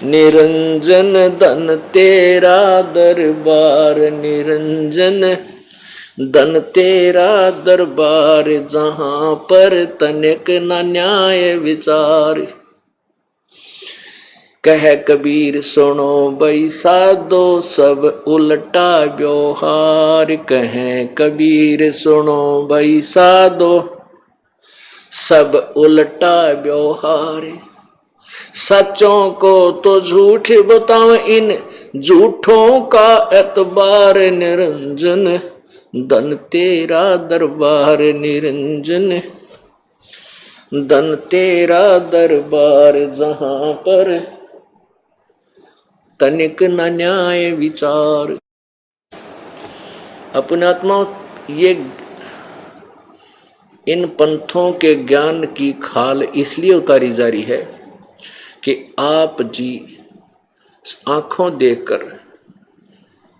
निरंजन धन तेरा दरबार, निरंजन धन तेरा दरबार, जहां पर तनिक न न्याय विचार। कह कबीर सुनो भई साधो, सब उल्टा व्यवहार। कह कबीर सुनो भई साधो, सब उल्टा व्यवहार। सच्चों को तो झूठ बताओ, इन झूठों का एतबार। निरंजन धन तेरा दरबार, निरंजन धन तेरा दरबार, जहां पर तनिक न न्याय विचार। अपने आत्मा ये इन पंथों के ज्ञान की खाल इसलिए उतारी जा रही है कि आप जी आंखों देखकर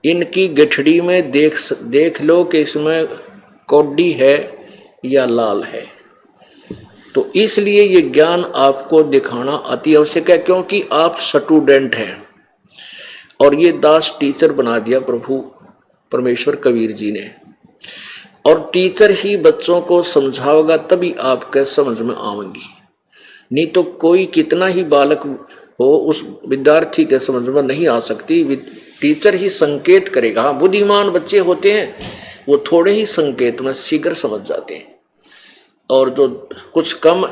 इनकी गठड़ी में देख लो कि इसमें कौडी है या लाल है। तो इसलिए ये ज्ञान आपको दिखाना अति आवश्यक है, क्योंकि आप स्टूडेंट हैं और ये दास टीचर बना दिया प्रभु परमेश्वर कबीर जी ने। और टीचर ही बच्चों को समझाओगा तभी आपके समझ में आएंगी, नहीं तो कोई कितना ही बालक हो उस विद्यार्थी के समझ में नहीं आ सकती। टीचर ही संकेत करेगा। हाँ, बुद्धिमान बच्चे होते हैं वो थोड़े ही संकेत में शीघ्र समझ जाते हैं, और जो कुछ कम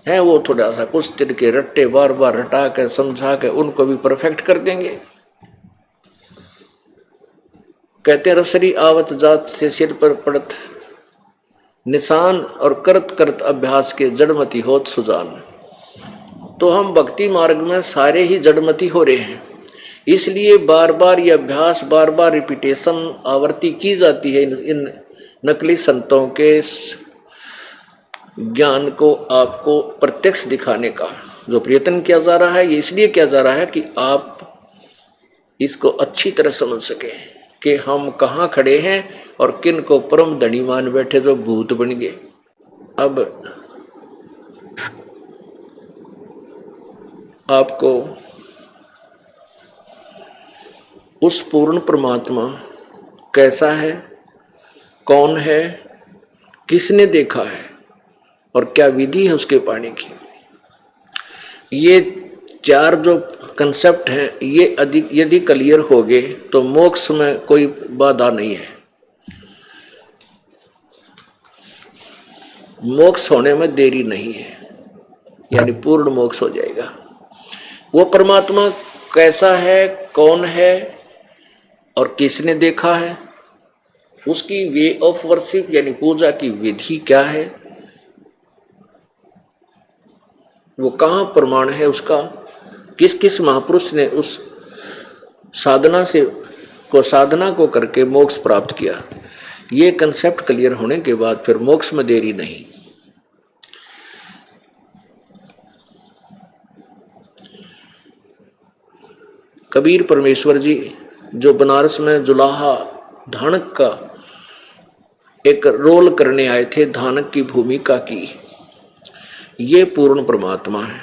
है वो थोड़ा सा कुछ तिर के रट्टे बार बार रटा के समझा के उनको भी परफेक्ट कर देंगे। कहते रसरी आवत जात से सिर पर पड़त निशान, और करत करत अभ्यास के जड़मती होत सुजान। तो हम भक्ति मार्ग में सारे ही जड़मती हो रहे हैं, इसलिए बार बार ये अभ्यास, बार बार रिपीटेशन आवृत्ति की जाती है इन नकली संतों के ज्ञान को आपको प्रत्यक्ष दिखाने का। जो प्रयत्न किया जा रहा है ये इसलिए किया जा रहा है कि आप इसको अच्छी तरह समझ सके कि हम कहाँ खड़े हैं और किन को परम धनी मान बैठे जो भूत बन गए। अब आपको उस पूर्ण परमात्मा कैसा है, कौन है, किसने देखा है और क्या विधि है उसके पाने की, ये चार जो कंसेप्ट हैं ये अधिक यदि क्लियर हो गए तो मोक्ष में कोई बाधा नहीं है। मोक्ष होने में देरी नहीं है, यानी पूर्ण मोक्ष हो जाएगा। वो परमात्मा कैसा है, कौन है और किसने देखा है, उसकी वे ऑफ वर्शिप यानी पूजा की विधि क्या है, वो कहाँ प्रमाण है उसका, किस किस महापुरुष ने उस साधना को करके मोक्ष प्राप्त किया। ये कंसेप्ट क्लियर होने के बाद फिर मोक्ष में देरी नहीं। कबीर परमेश्वर जी जो बनारस में जुलाहा धानक का एक रोल करने आए थे, धानक की भूमिका की, ये पूर्ण परमात्मा है,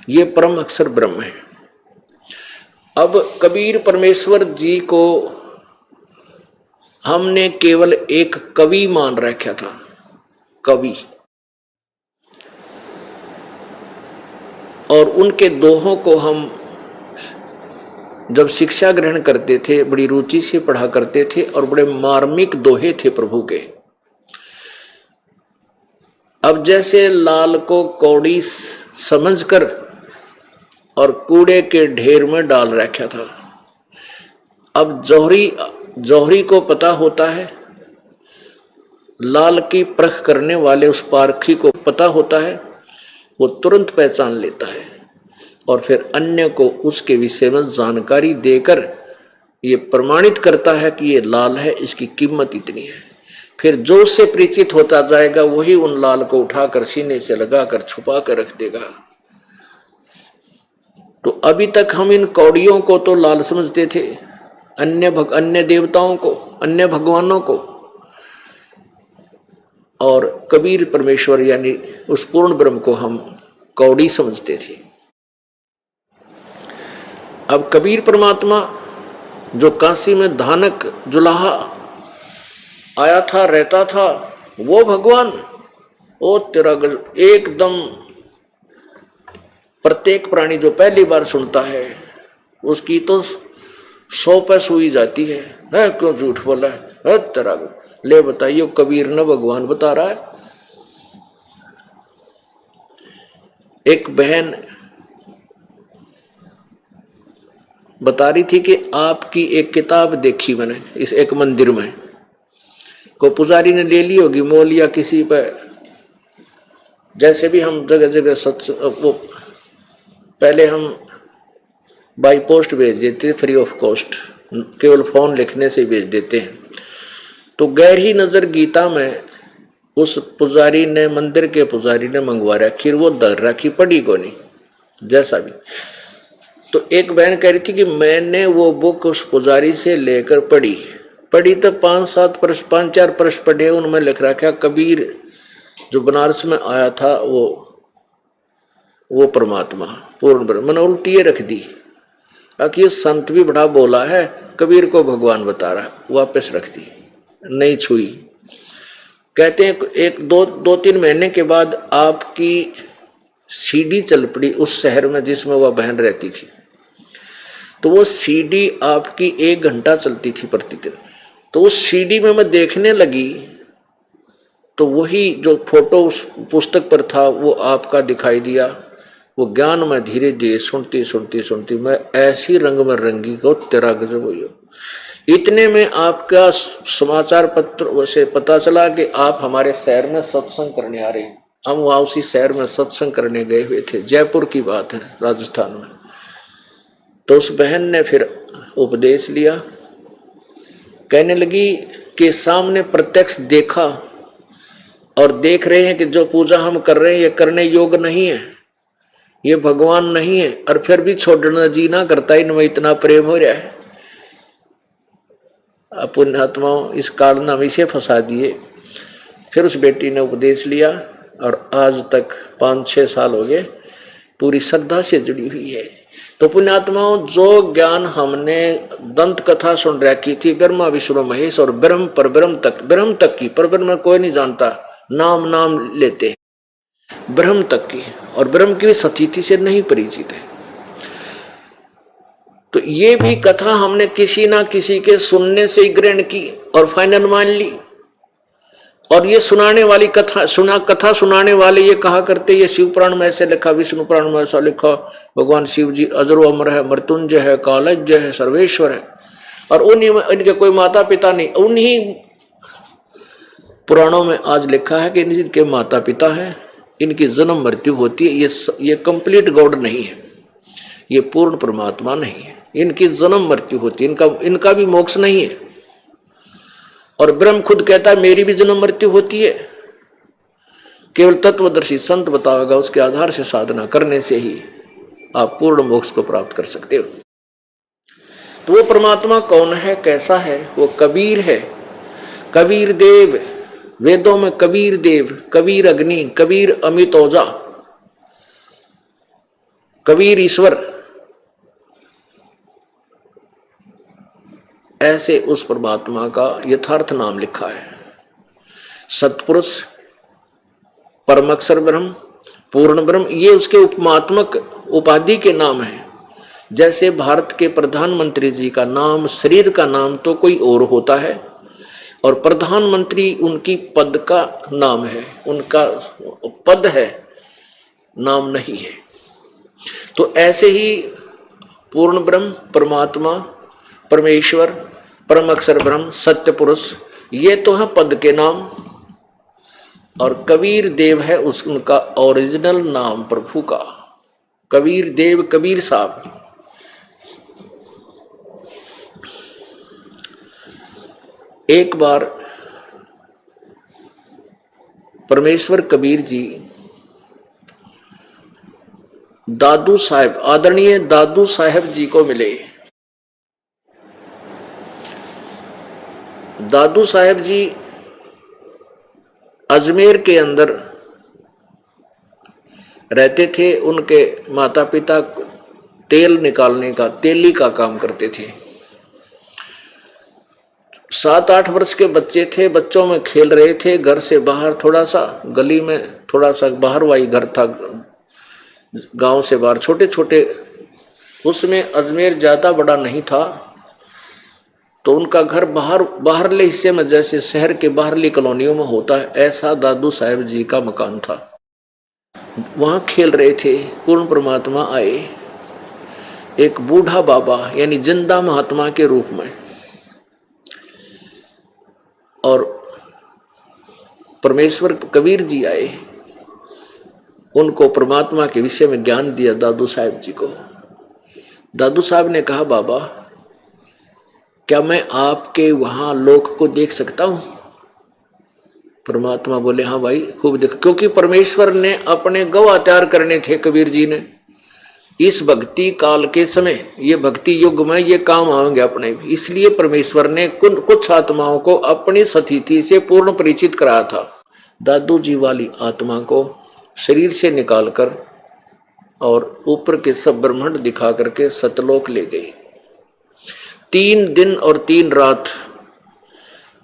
ये परम अक्षर ब्रह्म है। अब कबीर परमेश्वर जी को हमने केवल एक कवि मान रखा था, कवि, और उनके दोहों को हम जब शिक्षा ग्रहण करते थे बड़ी रुचि से पढ़ा करते थे और बड़े मार्मिक दोहे थे प्रभु के। अब जैसे लाल को कौड़ी समझकर और कूड़े के ढेर में डाल रखा था, अब जौहरी को पता होता है, लाल की परख करने वाले उस पारखी को पता होता है, वो तुरंत पहचान लेता है और फिर अन्य को उसके विषय में जानकारी देकर ये प्रमाणित करता है कि ये लाल है, इसकी कीमत इतनी है। फिर जो उससे परिचित होता जाएगा वही उन लाल को उठाकर सीने से लगाकर छुपा कर रख देगा। तो अभी तक हम इन कौड़ियों को तो लाल समझते थे, अन्य देवताओं को, अन्य भगवानों को, और कबीर परमेश्वर यानी उस पूर्ण ब्रह्म को हम कौड़ी समझते थे। अब कबीर परमात्मा जो काशी में धानक जुलाहा आया था, रहता था, वो भगवान, ओ तेरा गजब, एकदम प्रत्येक प्राणी जो पहली बार सुनता है उसकी तो 100 पे सुई जाती है क्यों झूठ बोला है तेरा। ले बताइए, कबीर ने भगवान बता रहा है। एक बहन बता रही थी कि आपकी एक किताब देखी मैंने इस एक मंदिर में, को पुजारी ने ले ली होगी मोल या किसी पे, जैसे भी हम जगह जगह सत्संग, वो पहले हम बाई पोस्ट भेज देते फ्री ऑफ कॉस्ट, केवल फोन लिखने से भेज देते हैं। तो गहरी नजर गीता में उस पुजारी ने, मंदिर के पुजारी ने मंगवा रखी, वो दर रखी, पढ़ी को नहीं जैसा भी। तो एक बहन कह रही थी कि मैंने वो बुक उस पुजारी से लेकर पढ़ी तो 5-7 प्रश्न, 5-4 प्रश्न पढ़े, उनमें लिख रखा कबीर जो बनारस में आया था वो परमात्मा पूर्ण ब्रह्म। मैंने उल्टी रख दी, ये संत भी बड़ा बोला है, कबीर को भगवान बता रहा, वापस रख दी, नहीं छुई। कहते हैं एक 2-3 महीने के बाद आपकी सीडी चल पड़ी उस शहर में जिसमें वह बहन रहती थी। तो वो सीडी आपकी 1 घंटा चलती थी प्रतिदिन। तो उस सीडी में मैं देखने लगी तो वही जो फोटो उस पुस्तक पर था वो आपका दिखाई दिया। वो ज्ञान में धीरे धीरे सुनती मैं ऐसी रंग में रंगी को तेरा गजब हुई। इतने में आपका समाचार पत्र से पता चला कि आप हमारे शहर में सत्संग करने आ रहे हैं। हम वहाँ उसी शहर में सत्संग करने गए हुए थे, जयपुर की बात है, राजस्थान में। तो उस बहन ने फिर उपदेश लिया, कहने लगी कि सामने प्रत्यक्ष देखा और देख रहे हैं कि जो पूजा हम कर रहे हैं ये करने योग्य नहीं है, ये भगवान नहीं है, और फिर भी छोड़ना जी ना करता, इनमें इतना प्रेम हो रहा है। पुण्यात्माओं इस कारनामे से फंसा दिए। फिर उस बेटी ने उपदेश लिया और आज तक 5-6 साल हो गए, पूरी श्रद्धा से जुड़ी हुई है। तो पुण्यात्माओं, जो ज्ञान हमने दंत कथा सुन रखी थी, ब्रह्मा विष्णु महेश और ब्रह्म पर ब्रह्म तक की, पर ब्रह्म कोई नहीं जानता, नाम लेते ब्रह्म तक की, और ब्रह्म की सतीति से नहीं परिचित है। तो ये भी कथा हमने किसी ना किसी के सुनने से ही ग्रहण की और फाइनल मान ली। और ये सुनाने वाली कथा सुनाने वाले ये कहा करते, ये शिव पुराण में ऐसे लिखा, विष्णु पुराण में ऐसा लिखा, भगवान शिव जी अजरो अमर है, मृत्युंजय है, कालज्ञ है, सर्वेश्वर है, और उन्हीं में इनके कोई माता पिता नहीं। उन्हीं पुराणों में आज लिखा है कि इनके माता पिता हैं, इनकी जन्म मृत्यु होती है, ये कंप्लीट गॉड नहीं है, ये पूर्ण परमात्मा नहीं है, इनकी जन्म मृत्यु होती है, इनका भी मोक्ष नहीं है। और ब्रह्म खुद कहता है मेरी भी जन्म मृत्यु होती है। केवल तत्वदर्शी संत बताएगा, उसके आधार से साधना करने से ही आप पूर्ण मोक्ष को प्राप्त कर सकते हो। तो वो परमात्मा कौन है, कैसा है? वो कबीर है, कबीर देव। वेदों में कबीर देव, कबीर अग्नि, कबीर अमित ओजा, कबीर ईश्वर, ऐसे उस परमात्मा का यथार्थ नाम लिखा है। सतपुरुष, परमअक्षर ब्रह्म, पूर्ण ब्रह्म, ये उसके उपमात्मक उपाधि के नाम है। जैसे भारत के प्रधानमंत्री जी का नाम, शरीर का नाम तो कोई और होता है, और प्रधानमंत्री उनकी पद का नाम है, उनका पद है, नाम नहीं है। तो ऐसे ही पूर्ण ब्रह्म, परमात्मा, परमेश्वर, परम अक्षर ब्रह्म, सत्य पुरुष, ये तो है पद के नाम। और कबीर देव है उनका ओरिजिनल नाम प्रभु का, कबीर देव, कबीर साहब। एक बार परमेश्वर कबीर जी दादू साहब, आदरणीय दादू साहब जी को मिले। दादू साहब जी अजमेर के अंदर रहते थे। उनके माता पिता तेल निकालने का, तेली का काम करते थे। 7-8 वर्ष के बच्चे थे, बच्चों में खेल रहे थे। घर से बाहर थोड़ा सा, गली में थोड़ा सा बाहर वाई घर था, गांव से बाहर छोटे छोटे, उसमें अजमेर ज्यादा बड़ा नहीं था, तो उनका घर बाहरले हिस्से में, जैसे शहर के बाहरली कॉलोनियों में होता है, ऐसा दादू साहेब जी का मकान था। वहां खेल रहे थे। पूर्ण परमात्मा आए, एक बूढ़ा बाबा यानी जिंदा महात्मा के रूप में, और परमेश्वर कबीर जी आए। उनको परमात्मा के विषय में ज्ञान दिया दादू साहब जी को। दादू साहब ने कहा, बाबा क्या मैं आपके वहां लोक को देख सकता हूं? परमात्मा बोले, हाँ भाई खूब देख, क्योंकि परमेश्वर ने अपने गवाह तैयार करने थे कबीर जी ने। इस भक्ति काल के समय, ये भक्ति युग में ये काम आएंगे अपने भी, इसलिए परमेश्वर ने कुछ आत्माओं को अपनी स्थिति से पूर्ण परिचित कराया था। दादू जी वाली आत्मा को शरीर से निकालकर और ऊपर के सब ब्रह्मांड दिखा करके सतलोक ले गई। 3 दिन और 3 रात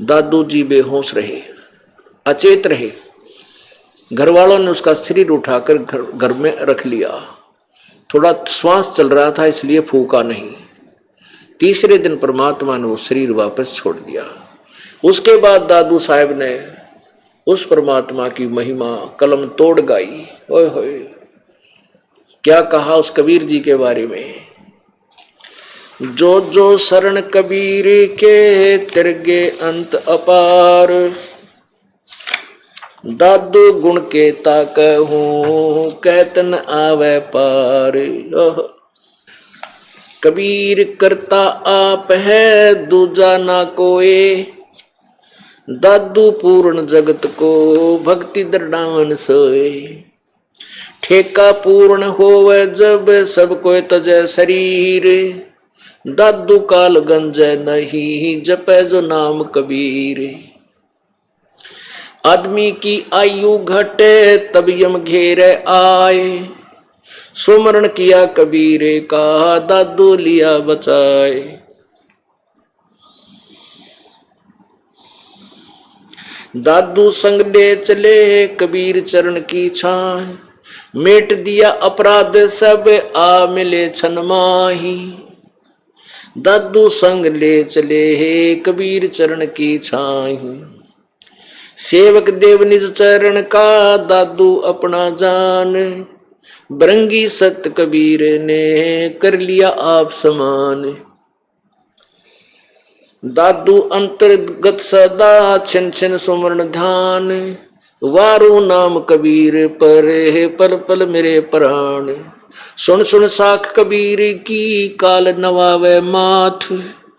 दादू जी बेहोश रहे, अचेत रहे। घर वालों ने उसका शरीर उठाकर घर में रख लिया। थोड़ा श्वास चल रहा था इसलिए फूका नहीं। तीसरे दिन परमात्मा ने वो शरीर वापस छोड़ दिया। उसके बाद दादू साहब ने उस परमात्मा की महिमा कलम तोड़ गाई। ओए होए, क्या कहा उस कबीर जी के बारे में, जो जो शरण कबीर के तिरगे अंत अपार, दादू गुण के ताक हूं कहतन आवे पार। कबीर करता आप है दूजा ना कोई, दादू पूर्ण जगत को भक्ति दृढ़ावन सोए। ठेका पूर्ण होवे जब सब कोई तजय शरीर, दादू काल गंजय नहीं जपे जो नाम कबीर। आदमी की आयु घटे तब यम घेरे आए, सुमरण किया कबीर का दादू लिया बचाए। दादू संग ले चले कबीर चरण की छाए, मेट दिया अपराध सब आ मिले छन माही। दादू संग ले चले कबीर चरण की छाई, सेवक देव निज चरण का दादू अपना जान। बरंगी सत्य कबीर ने कर लिया आप समान। दादू अंतर्गत सदा छिन छिन सुमरण ध्यान, वारू नाम कबीर पर पल पल मेरे प्राण। सुन सुन साख कबीर की काल नवावे माथ,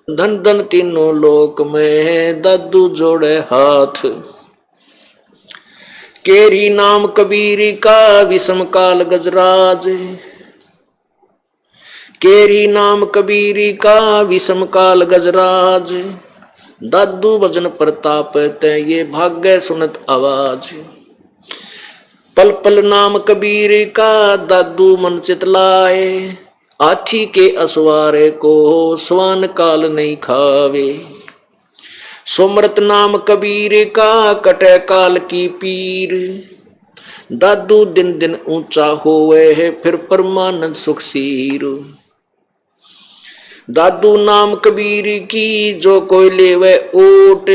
धन धन तीनों लोक में दादू जोड़े हाथ। केरी नाम कबीर का विषम काल गजराज, केरी नाम कबीर का विषम काल गजराज। दादू भजन प्रताप ते ये भाग्य सुनत आवाज। पल पल नाम कबीर का दादू मन चितलाए, हाथी के असवारे को स्वान काल नहीं खावे। सुमरत नाम कबीर का कटे काल की पीर, दादू दिन दिन ऊंचा होवे है फिर परमानंद सुखसीर। दादू नाम कबीर की जो कोई लेवे ओट,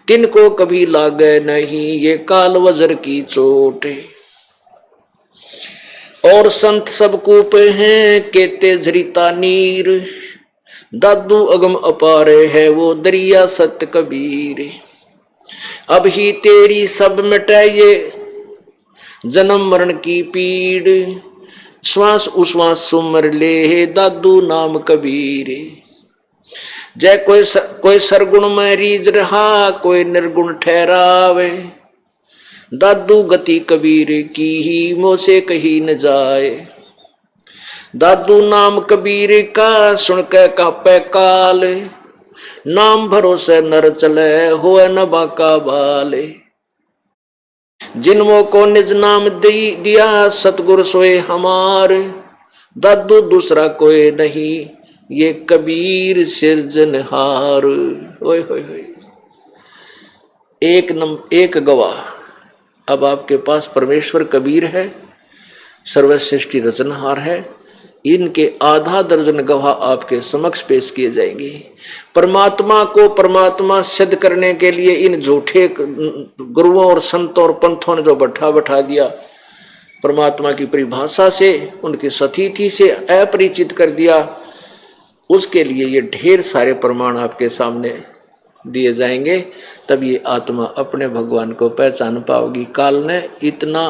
तिनको कभी लागे नहीं ये काल वज्र की चोट। और संत सब कूप हैं केते झरिता नीर, दादू अगम अपारे है वो दरिया सत्य कबीर। अब ही तेरी सब मिटे ये जन्म मरण की पीड़, श्वास उश्वास सुमर ले दादू नाम कबीर। जय कोई सरगुण में रीझ रहा कोई निर्गुण ठहरावे, दादू गति कबीर की ही मोह से कही न जाए। दादू नाम कबीर का सुन के कांपे काल, नाम भरोसे नर चले होए न बाका बाले। जिनमो को निज नाम दिया सतगुरु सोए हमार, दादू दूसरा कोई नहीं, ये कबीर सिरजनहार। ओए होए होए, एक गवाह। अब आपके पास परमेश्वर कबीर है, सर्वश्रेष्ठी रचनहार है। इनके आधा दर्जन गवाह आपके समक्ष पेश किए जाएंगे। परमात्मा को परमात्मा सिद्ध करने के लिए इन झूठे गुरुओं और संतों और पंथों ने जो बैठा दिया, परमात्मा की परिभाषा से, उनकी सतीथि से अपरिचित कर दिया, उसके लिए ये ढेर सारे प्रमाण आपके सामने दिए जाएंगे। तब ये आत्मा अपने भगवान को पहचान पाओगी। काल ने इतना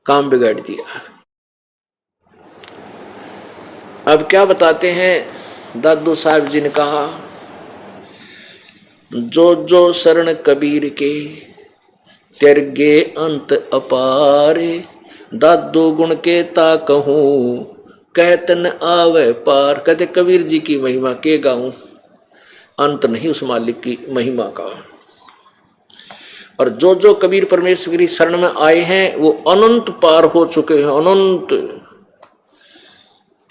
काम बिगाड़ दिया। अब क्या बताते हैं दादू साहब जी ने कहा, जो जो शरण कबीर के त्यागे अंत अपारे, दादू गुण के ता कहूं कहतन आवे पार। कहते कबीर जी की महिमा के गाऊं, अंत नहीं उस मालिक की महिमा का। और जो जो कबीर परमेश्वर की शरण में आए हैं वो अनंत पार हो चुके हैं, अनंत।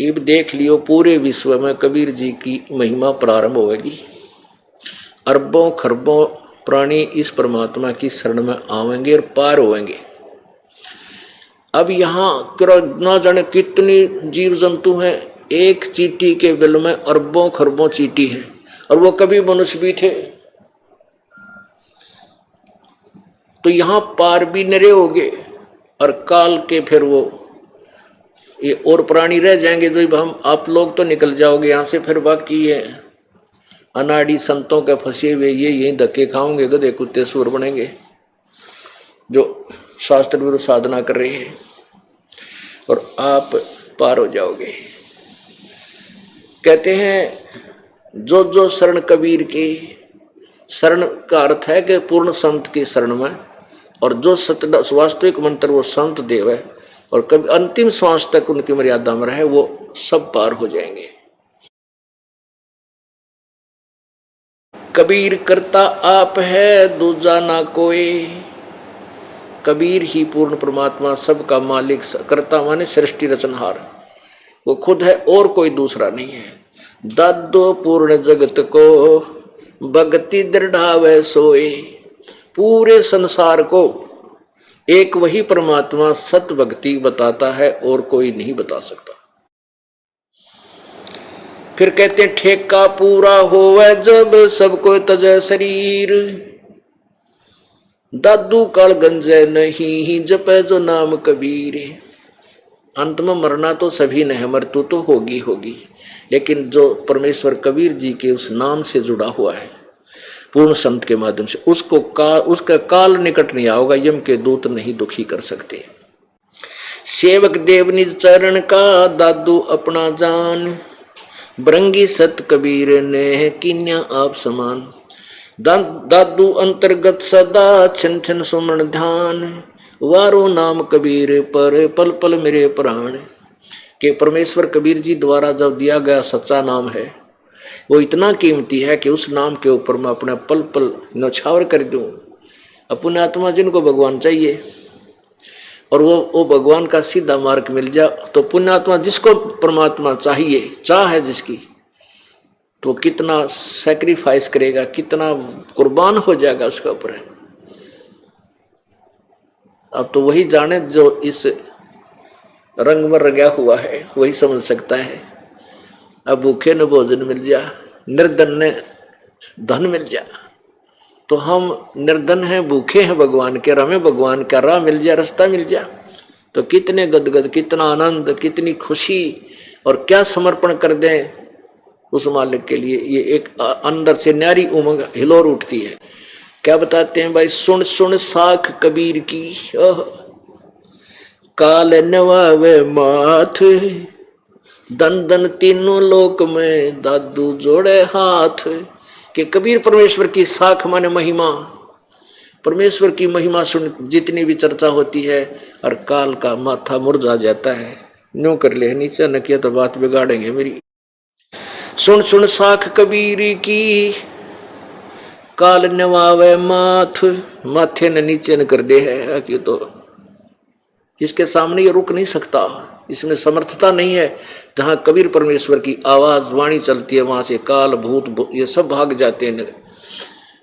अब देख लियो पूरे विश्व में कबीर जी की महिमा प्रारंभ होगी। अरबों खरबों प्राणी इस परमात्मा की शरण में आवेंगे और पार होंगे। अब यहाँ ना जाने कितनी जीव जंतु हैं, एक चींटी के बिल में अरबों खरबों चींटी है, और वो कभी मनुष्य भी थे। तो यहाँ पार भी नरे होगे, और काल के फिर वो ये और प्राणी रह जाएंगे। जो हम आप लोग तो निकल जाओगे यहाँ से, फिर बाकी ये अनाड़ी संतों के फंसे हुए ये यही धक्के खाओगे, गधे कुत्ते सुअर बनेंगे, जो शास्त्र विरुद्ध साधना कर रहे हैं, और आप पार हो जाओगे। कहते हैं जो जो शरण कबीर की, शरण का अर्थ है कि पूर्ण संत की शरण में, और जो सत्य वास्तविक मंत्र वो संत देव है, और कभी अंतिम श्वास तक उनकी मर्यादा में रहे, वो सब पार हो जाएंगे। कबीर करता आप है दूजा ना कोई, कबीर ही पूर्ण परमात्मा सबका मालिक, करता माने सृष्टि रचनहार, वो खुद है और कोई दूसरा नहीं है। दादो पूर्ण जगत को भक्ति दृढ़ावे सोए, पूरे संसार को एक वही परमात्मा सत भक्ति बताता है और कोई नहीं बता सकता। फिर कहते हैं ठेका पूरा होवे जब सबको तजे शरीर, दादू काल गंजे नहीं जपे जो नाम कबीर। अंत में मरना तो सभी ने है, मृत्यु तो होगी होगी, लेकिन जो परमेश्वर कबीर जी के उस नाम से जुड़ा हुआ है पूर्ण संत के माध्यम से, उसका काल निकट नहीं आओगा, यम के दूत नहीं दुखी कर सकते। सेवक देव निज चरण का दादू अपना जान, बरंगी सत कबीर ने किन्या आप समान। दादू अंतर्गत सदा छिन छिन सुमन ध्यान, वारो नाम कबीर पर पल पल मेरे प्राण। के परमेश्वर कबीर जी द्वारा जब दिया गया सच्चा नाम है, वो इतना कीमती है कि उस नाम के ऊपर मैं अपना पल पल न्यौछावर कर दूं। अपने आत्मा जिनको भगवान चाहिए और वो भगवान का सीधा मार्ग मिल जाए, तो पुण्यात्मा जिसको परमात्मा चाहिए, चाह है जिसकी, तो कितना सैक्रिफाइस करेगा, कितना कुर्बान हो जाएगा उसके ऊपर। अब तो वही जाने जो इस रंग में रंगा हुआ है, वही समझ सकता है। अब भूखे न भोजन मिल जा, निर्धन ने धन मिल जा, तो हम निर्धन हैं, भूखे हैं भगवान के, और हमें भगवान का राह मिल जाए, रास्ता मिल जाए, तो कितने गदगद, कितना आनंद, कितनी खुशी, और क्या समर्पण कर दें उस मालिक के लिए। ये एक अंदर से न्यारी उमंग हिलोर उठती है। क्या बताते हैं भाई, सुन सुन साख कबीर की, काल नवावे माथ, दन दन तीनों लोक में दादू जोड़े हाथ। कि कबीर परमेश्वर की साख माने महिमा, परमेश्वर की महिमा सुन जितनी भी चर्चा होती है, और काल का माथा मुरझा जाता है। न्यू कर ले, नीचे न किया तो बात बिगाड़ेंगे मेरी। सुन सुन साख कबीर की, काल नवावे माथ, माथे ने नीचे न कर दे है कि तो इसके सामने ये रुक नहीं सकता, इसमें समर्थता नहीं है। जहां कबीर परमेश्वर की आवाज वाणी चलती है वहां से काल भूत ये सब भाग जाते हैं,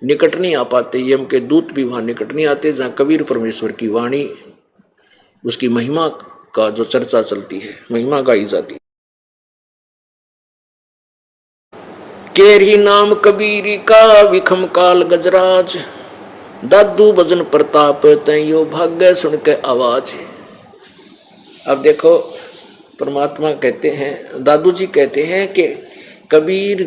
निकट नहीं आ पाते। यम के दूत भी वहां निकट नहीं आते जहां कबीर परमेश्वर की वाणी, उसकी महिमा का जो चर्चा चलती है, महिमा गाई जाती है। केरी नाम कबीरी का विखम काल गजराज, दादू भजन प्रताप तैयो भाग्य सुन के आवाज। अब देखो परमात्मा कहते हैं, दादू जी कहते हैं कि कबीर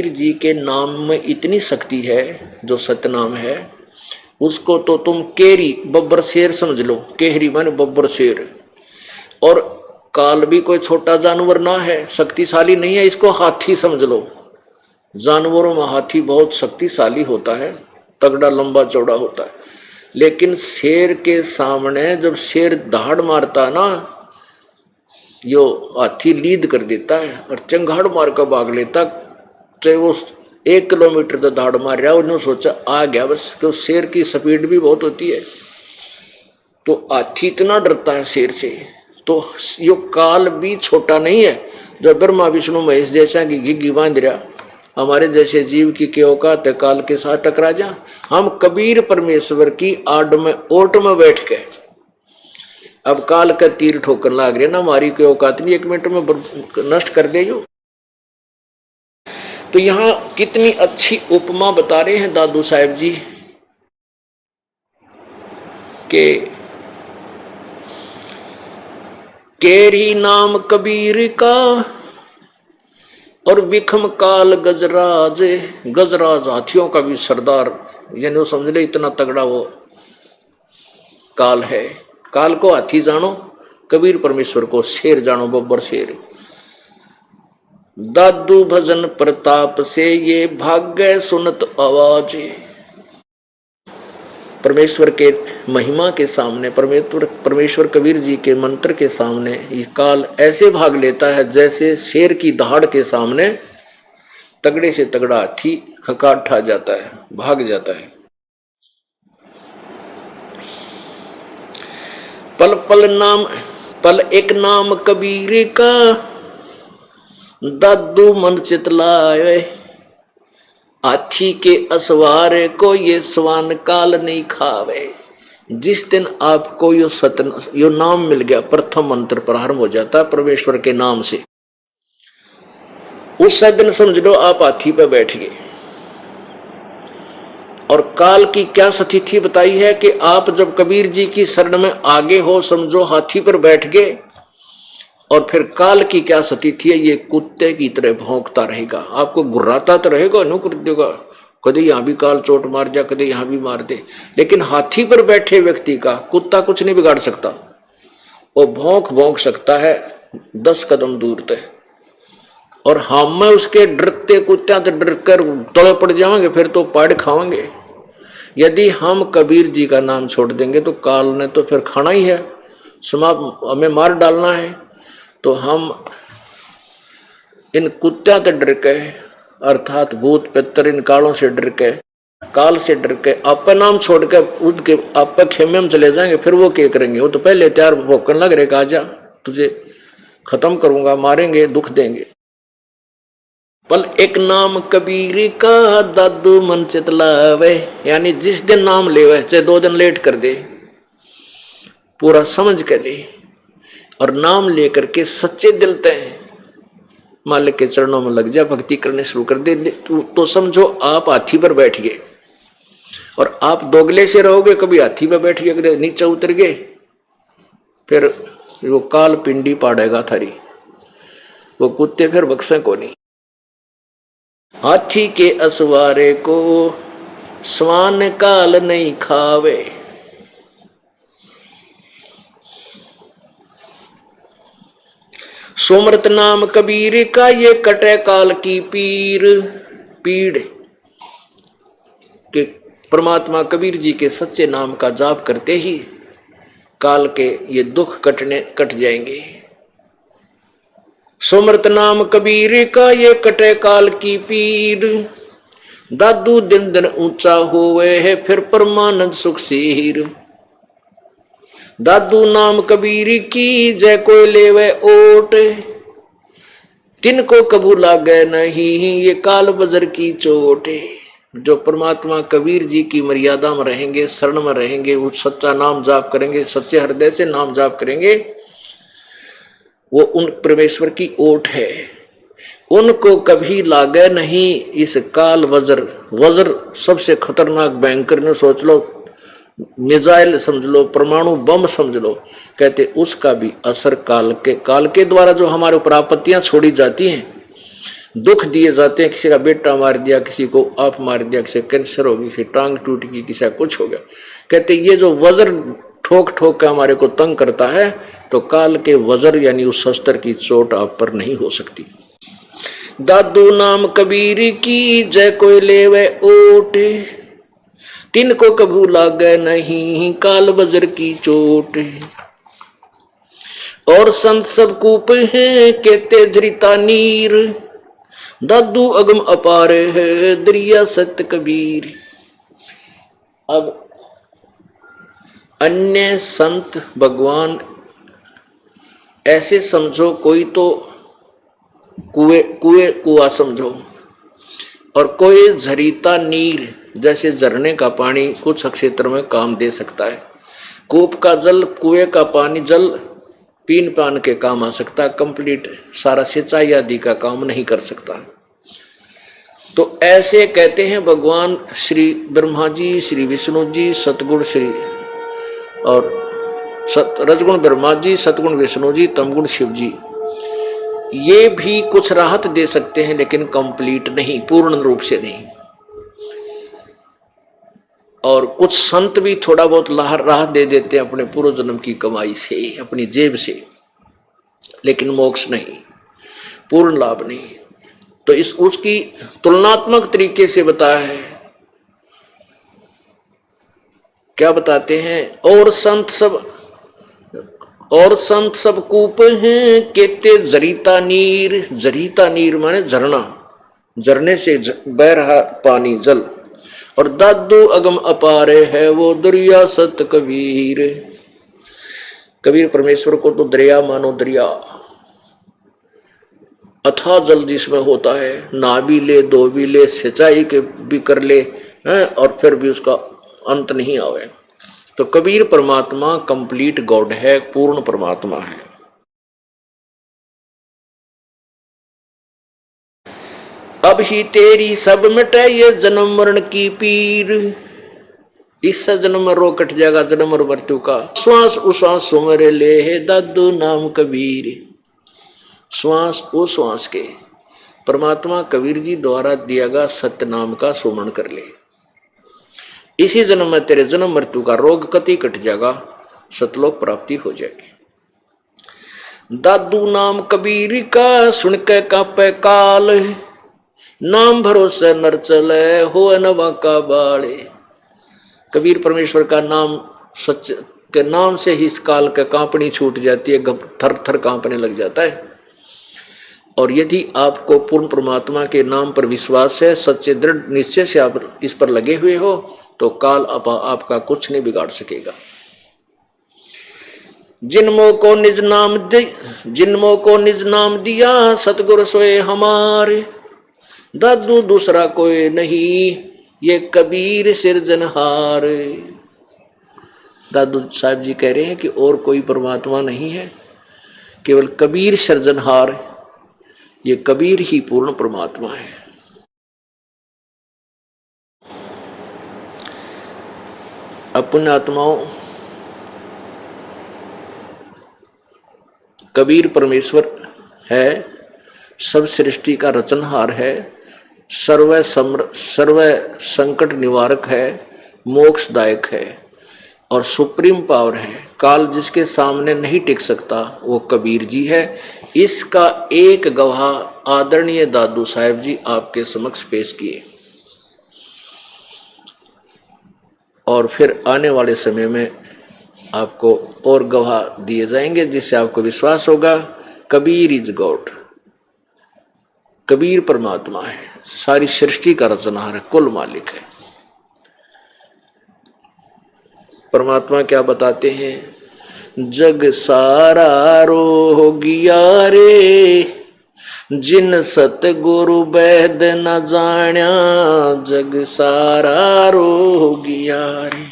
जी के नाम में इतनी शक्ति है, जो सतनाम है उसको तो तुम केरी बब्बर शेर समझ लो। केहरी माने बब्बर शेर। और काल भी कोई छोटा जानवर ना है, शक्तिशाली नहीं है, इसको हाथी समझ लो। जानवरों में हाथी बहुत शक्तिशाली होता है, तगड़ा लंबा चौड़ा होता है, लेकिन शेर के सामने जब शेर दहाड़ मारता है ना, यो हाथी लीद कर देता है और चंगाड़ मार कर भाग लेता। चाहे वो 1 किलोमीटर तो दहाड़ मार रहा है, उन्होंने सोचा आ गया बस, क्यों शेर की स्पीड भी बहुत होती है। तो हाथी इतना डरता है शेर से। तो यो काल भी छोटा नहीं है, जो ब्रह्मा विष्णु महेश जैसा की घिघी बांध रहा, हमारे जैसे जीव की क्या औकात है काल के साथ टकरा जा। हम कबीर परमेश्वर की आड़ में ओट में बैठ के अब काल का तीर ठोकर लाग रहे ना, हमारी कोई औकात नहीं 1 मिनट में नष्ट कर दे। तो यहां कितनी अच्छी उपमा बता रहे हैं दादू साहब जी के केरी नाम कबीर का और विखम काल गजराज। गजराज हाथियों का भी सरदार, यानी वो समझ ले इतना तगड़ा वो काल है। काल को हाथी जानो, कबीर परमेश्वर को शेर जानो, बब्बर शेर। दादू भजन प्रताप से ये भाग्य सुनत आवाज। परमेश्वर के महिमा के सामने, परमेश्वर कबीर जी के मंत्र के सामने ये काल ऐसे भाग लेता है जैसे शेर की दहाड़ के सामने तगड़े से तगड़ा हाथी खकाट ठा जाता है, भाग जाता है। पल एक नाम कबीर का, दादू मन चितलाए। हाथी के असवार को ये स्वान काल नहीं खावे। जिस दिन आपको यो नाम मिल गया, प्रथम मंत्र प्रारंभ हो जाता है परमेश्वर के नाम से, उस दिन समझ लो आप हाथी पर बैठ गए। और काल की क्या स्थिति बताई है कि आप जब कबीर जी की शरण में आगे हो, समझो हाथी पर बैठ गए। और फिर काल की क्या स्थिति है, ये कुत्ते की तरह भौंकता रहेगा, आपको गुर्राता तो रहेगा, नु कर देगा, कभी यहां भी काल चोट मार जा, कभी यहां भी मार दे। लेकिन हाथी पर बैठे व्यक्ति का कुत्ता कुछ नहीं बिगाड़ सकता, वो भौंक सकता है 10 कदम दूर तक। और हम उसके डरते कुत्ते तो डर कर तले पड़ जाएंगे, फिर तो पाड़ खाएंगे। यदि हम कबीर जी का नाम छोड़ देंगे तो काल ने तो फिर खाना ही है, हमें मार डालना है। तो हम इन कुत्त्या से डर के, अर्थात भूत पितर इन कालों से डर के, काल से डर के आप नाम छोड़ के उठ के आप खेमे में चले जाएंगे। फिर वो क्या करेंगे, वो तो पहले तैयार भोकन लग रहे, आजा तुझे खत्म करूंगा, मारेंगे, दुख देंगे। पल एक नाम कबीर का, दादू मन चितलावे। यानी जिस दिन नाम ले, चाहे 2 दिन लेट कर दे, पूरा समझ कर ले और नाम लेकर के सच्चे दिल से मालिक के चरणों में लग जा, भक्ति करने शुरू कर दे। तो समझो आप हाथी पर बैठ गए। और आप दोगले से रहोगे, कभी हाथी पर बैठ गए, कभी नीचे उतर गए, फिर वो काल पिंडी पाड़ेगा थारी, वो कुत्ते फिर बक्से को नहीं। हाथी के असवारे को स्वान काल नहीं खावे। सोमृत नाम कबीर का, ये कटे काल की पीड़ के परमात्मा कबीर जी के सच्चे नाम का जाप करते ही काल के ये दुख कट जाएंगे। सोमृत नाम कबीर का, ये कटे काल की पीर। दादू दिन दिन ऊंचा होवे है, फिर परमानंद सुख सीर। दादू नाम कबीर की जय कोई लेवे ओट, तिनको कभू लागे नहीं ये काल बजर की चोट। जो परमात्मा कबीर जी की मर्यादा में रहेंगे, शरण में रहेंगे, वो सच्चा नाम जाप करेंगे, सच्चे हृदय से नाम जाप करेंगे, वो उन परमेश्वर की ओट है। उनको कभी लागे नहीं इस काल वज्र। वज्र सबसे खतरनाक भयंकर ने सोच लो, मिसाइल समझ लो, परमाणु बम समझ लो, कहते उसका भी असर काल के द्वारा जो हमारे ऊपर आपत्तियां छोड़ी जाती हैं, दुख दिए जाते हैं, किसी का बेटा मार दिया, किसी को आप मार दिया, किसी कैंसर हो गई, किसी टांग टूट गई, किसी का कुछ हो गया, कहते ये जो वज्र ठोक ठोक के हमारे को तंग करता है, तो काल के वज्र यानी उस शस्त्र की चोट आप पर नहीं हो सकती। दादू नाम कबीर की जय कोई लेवे ओट, तिनको कभू लागे नहीं काल वज्र की चोट। और संत सब कूप हैं कहते झरिता नीर, दादू अगम अपार है दरिया सत्य कबीर। अब अन्य संत भगवान ऐसे समझो, कोई तो कुआ समझो, और कोई झरीता नीर जैसे झरने का पानी कुछ क्षेत्र में काम दे सकता है। कूप का जल, कुएं का पानी जल पीन पान के काम आ सकता है, कंप्लीट सारा सिंचाई आदि का काम नहीं कर सकता। तो ऐसे कहते हैं भगवान श्री ब्रह्मा जी, श्री विष्णु जी, सतगुण श्री और रजगुण ब्रह्मा जी, सतगुण विष्णु जी, तमगुण शिव जी, ये भी कुछ राहत दे सकते हैं, लेकिन कंप्लीट नहीं, पूर्ण रूप से नहीं। और कुछ संत भी थोड़ा बहुत राहत दे देते हैं अपने पूर्व जन्म की कमाई से, अपनी जेब से, लेकिन मोक्ष नहीं, पूर्ण लाभ नहीं। तो इस उसकी तुलनात्मक तरीके से बताया है। क्या बताते हैं? और संत सब कूप हैं कहते जरीता नीर। जरीता नीर माने झरना, झरने से बह रहा पानी जल। और दादू अगम अपारे है वो दरिया सत कबीर। कबीर परमेश्वर को तो दरिया मानो, दरिया अथाह जल जिसमें होता है, ना भी ले, दो भी ले, सिंचाई के भी कर ले हैं, और फिर भी उसका अंत नहीं आवे। तो कबीर परमात्मा कंप्लीट गॉड है, पूर्ण परमात्मा है। अब ही तेरी सब मिटे ये जन्म मरण की पीर। इस जन्म में रो कट जाएगा जन्म और मृत्यु का। श्वास उश्वास सुमरे ले है दादू नाम कबीर। श्वास उश्वास के परमात्मा कबीर जी द्वारा दिया गया सत्य नाम का सुमरण कर ले। इसी जन्म में तेरे जन्म मृत्यु का रोग कति कट जाएगा, सतलोक प्राप्ति हो जाएगी। दादू नाम कबीर का सुन के कापे काल। नाम भरोसे नर चले हो नवा का बाले। कबीर परमेश्वर का नाम सच के नाम से ही इस काल का कांपनी छूट जाती है, थर थर कांपने लग जाता है। और यदि आपको पूर्ण परमात्मा के नाम पर विश्वास है, सच्चे दृढ़ निश्चय से आप इस पर लगे हुए हो, तो काल आपका कुछ नहीं बिगाड़ सकेगा। जिनमो को निज नाम दिया सतगुरु सोए हमारे। दादू दूसरा कोई नहीं ये कबीर सिरजनहार। दादू साहब जी कह रहे हैं कि और कोई परमात्मा नहीं है, केवल कबीर सिरजनहार, ये कबीर ही पूर्ण परमात्मा है। अपने आत्माओं, कबीर परमेश्वर है, सब सृष्टि का रचनहार है, सर्व संकट निवारक है, मोक्षदायक है और सुप्रीम पावर है। काल जिसके सामने नहीं टिक सकता वो कबीर जी है। इसका एक गवाह आदरणीय दादू साहब जी आपके समक्ष पेश किए, और फिर आने वाले समय में आपको और गवाह दिए जाएंगे, जिससे आपको विश्वास होगा कबीर इज गॉड। कबीर परमात्मा है, सारी सृष्टि का रचनहार है, कुल मालिक है। परमात्मा क्या बताते हैं? जग सारा रोगिया रे, जिन सतगुरु वैद न जाण्या, जग सारा रोगिया रे,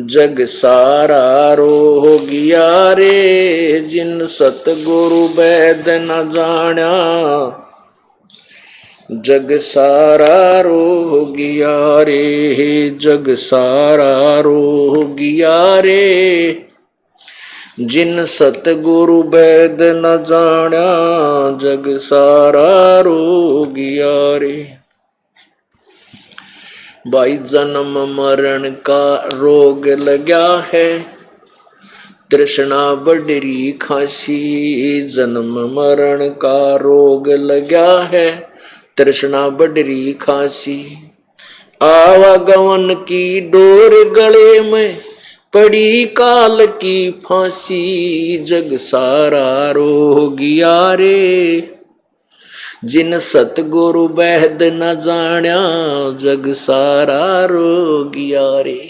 जग सारा रोगिया रे, जिन सतगुरु वैद न जाण्या, जग सारा रोगिया रे, जग सारा रोगिया रे, जिन सतगुरु वैद न जाण्या, जग सारा रोगिया रे। भाई जन्म मरण का रोग लगा है, तृष्णा बडरी खांसी, जन्म मरण का रोग लगा है, तृष्णा बडरी खांसी, आवागमन की डोर गले में पड़ी काल की फांसी, जग सारा रोगिया रे, जिन सतगुरु वैद न जाण्या, जग सारा रोगिया रे।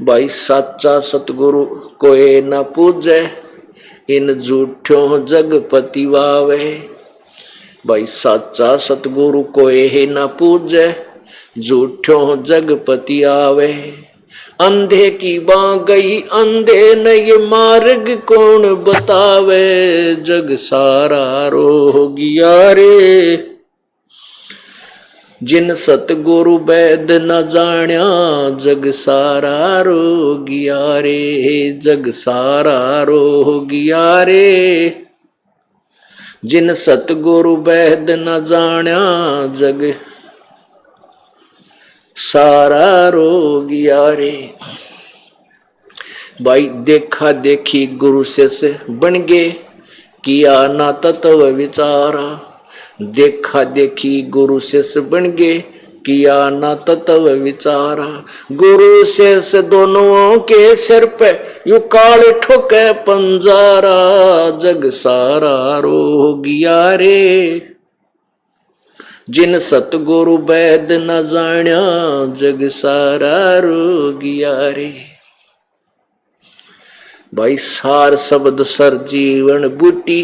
भाई साचा सतगुरु कोई न पूजे, इन झूठों जग पतिवावे, भाई साचा सतगुरु कोई ही न पूजे, झूठों जग पति आवे, अंधे की बां गई अंधे न ये मार्ग कौन बतावे, जग सारा रोगिया रे, जिन सतगुरु वैद न जाण्या, जग सारा रोगिया रे, जग सारा रोगिया रे, जिन सतगुरु वैद न जाण्या, जग सारा रोगिया रे। भाई देखा देखी गुरु से बन गे, किया ना तत्व विचारा, देखा देखी गुरु से बन गे, किया ना तत्व विचारा, गुरु से दोनों के सिर पे यू काल ठोके पंजारा, जग सारा रोगिया रे, जिन सतगुरु वैद न जाण्या, जग सारा रोगिया रे। भाई सार शब्द सर जीवन बूटी,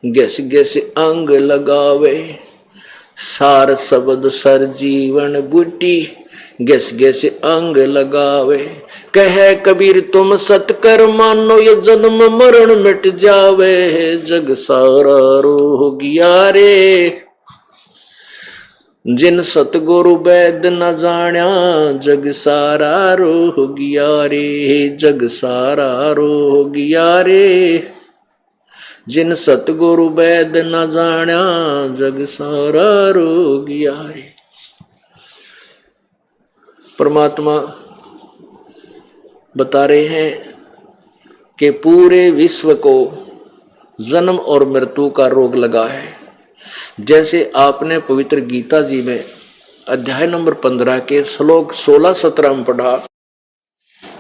गैस गैस अंग लगावे, सार शब्द सर जीवन बूटी, गैस गैस अंग लगावे, कहे कबीर तुम सतकर मानो, ये जन्म मरण मिट जावे, जग सारा रोगिया रे, जिन सतगुरु वैद न जाण्या, जग सारा रोगिया रे, जग सारा रोगिया रे, जिन सतगुरु वैद न जाण्या, जग सारा रोगिया रे। परमात्मा बता रहे हैं कि पूरे विश्व को जन्म और मृत्यु का रोग लगा है। जैसे आपने पवित्र गीता जी में अध्याय नंबर 15 के श्लोक 16-17 में पढ़ा,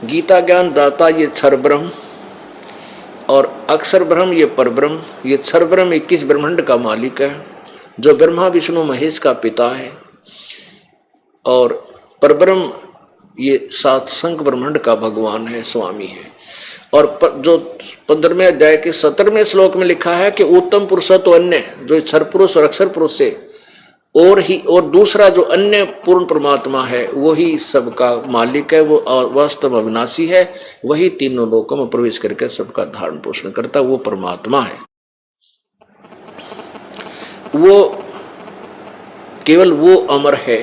गीता ज्ञान दाता ये क्षर ब्रह्म और अक्षर ब्रह्म ये परब्रह्म, ये क्षर ब्रह्म 21 ब्रह्मांड का मालिक है, जो ब्रह्मा विष्णु महेश का पिता है, और परब्रह्म ये 7 संख ब्रह्मांड का भगवान है, स्वामी है। और जो 15वें अध्याय के 17वें श्लोक में लिखा है कि उत्तम पुरुष तो अन्य, जो क्षर पुरुष और अक्षर पुरुष से और दूसरा जो अन्य पूर्ण परमात्मा है वही सबका मालिक है, वो वास्तव अविनाशी है, वही तीनों लोकों में प्रवेश करके सबका धारण पोषण करता, वो परमात्मा है। वो केवल वो अमर है।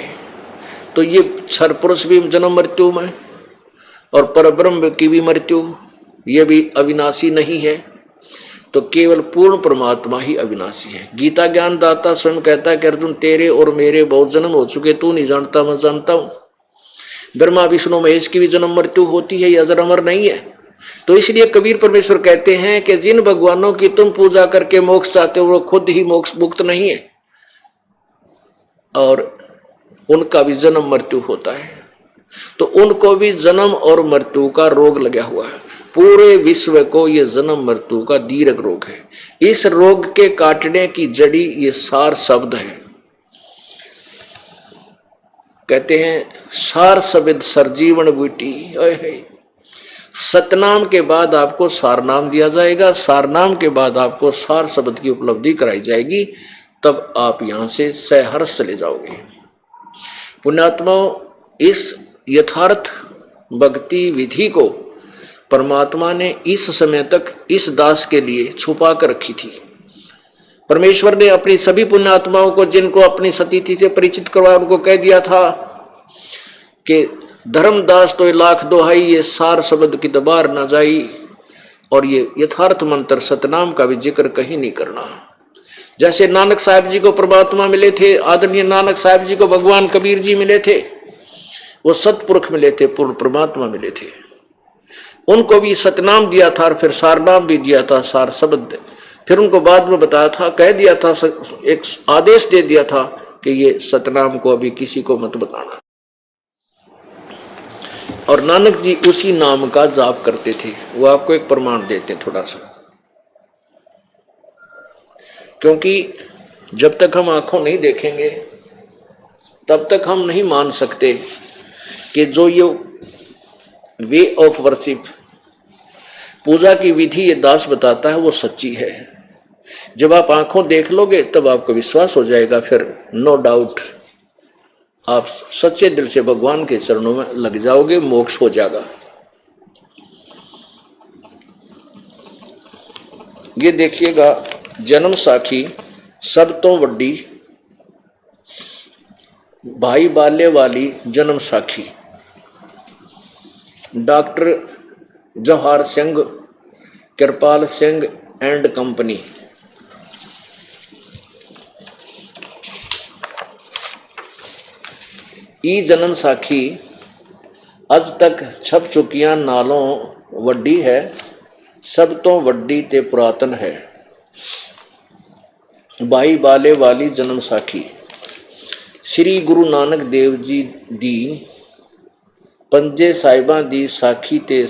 तो ये क्षर पुरुष भी जन्म मृत्यु में और परब्रह्म की भी मृत्यु, ये भी अविनाशी नहीं है, तो केवल पूर्ण परमात्मा ही अविनाशी है। गीता ज्ञान दाता स्वयं कहता है कि अर्जुन तेरे और मेरे बहुत जन्म हो चुके, तू नहीं जानता मैं जानता हूं। ब्रह्मा विष्णु महेश की भी जन्म मृत्यु होती है, ये अजर अमर नहीं है। तो इसलिए कबीर परमेश्वर कहते हैं कि जिन भगवानों की तुम पूजा करके मोक्ष चाहते हो वो खुद ही मोक्ष मुक्त नहीं है, और उनका भी जन्म मृत्यु होता है, तो उनको भी जन्म और मृत्यु का रोग लगा हुआ है। पूरे विश्व को ये जन्म मृत्यु का दीर्घ रोग है। इस रोग के काटने की जड़ी ये सार शब्द है। कहते हैं सार शब्द सरजीवन बूटी, सतनाम के बाद आपको सारनाम दिया जाएगा, सारनाम के बाद आपको सार शब्द की उपलब्धि कराई जाएगी, तब आप यहां से सहर्ष चले जाओगे। पुण्यात्माओं, इस यथार्थ भक्ति विधि को परमात्मा ने इस समय तक इस दास के लिए छुपा कर रखी थी। परमेश्वर ने अपनी सभी पुण्यात्माओं को, जिनको अपनी सतीथि से परिचित करवाया, उनको कह दिया था कि धर्मदास तो लाख दोहाई, ये सार शब्द की दबार न जाई, और ये यथार्थ मंत्र सतनाम का भी जिक्र कहीं नहीं करना। जैसे नानक साहब जी को परमात्मा मिले थे, आदरणीय नानक साहब जी को भगवान कबीर जी मिले थे, वो सतपुरुष मिले थे, पूर्ण परमात्मा मिले थे, उनको भी सतनाम दिया था और फिर सारनाम भी दिया था, सार शब्द। फिर उनको बाद में बताया था, कह दिया था, एक आदेश दे दिया था कि ये सतनाम को अभी किसी को मत बताना। और नानक जी उसी नाम का जाप करते थे। वो आपको एक प्रमाण देते हैं थोड़ा सा, क्योंकि जब तक हम आंखों नहीं देखेंगे तब तक हम नहीं मान सकते कि जो ये वे ऑफ वर्शिप, पूजा की विधि ये दास बताता है, वो सच्ची है। जब आप आंखों देख लोगे तब आपको विश्वास हो जाएगा, फिर नो डाउट आप सच्चे दिल से भगवान के चरणों में लग जाओगे, मोक्ष हो जाएगा। ये देखिएगा, जन्म साखी सब तो वड्डी, भाई बाले वाली जन्म साखी, doctor Jawahar Singh, Kripal Singh and company. ई जन्म साखी अज तक छप चुकियां नालों वड्डी है, सब तो वड्डी ते पुरातन है। भाई बाले वाली जन्म साखी श्री गुरु नानक देव जी दी पंजे साहिबां दी साखी ते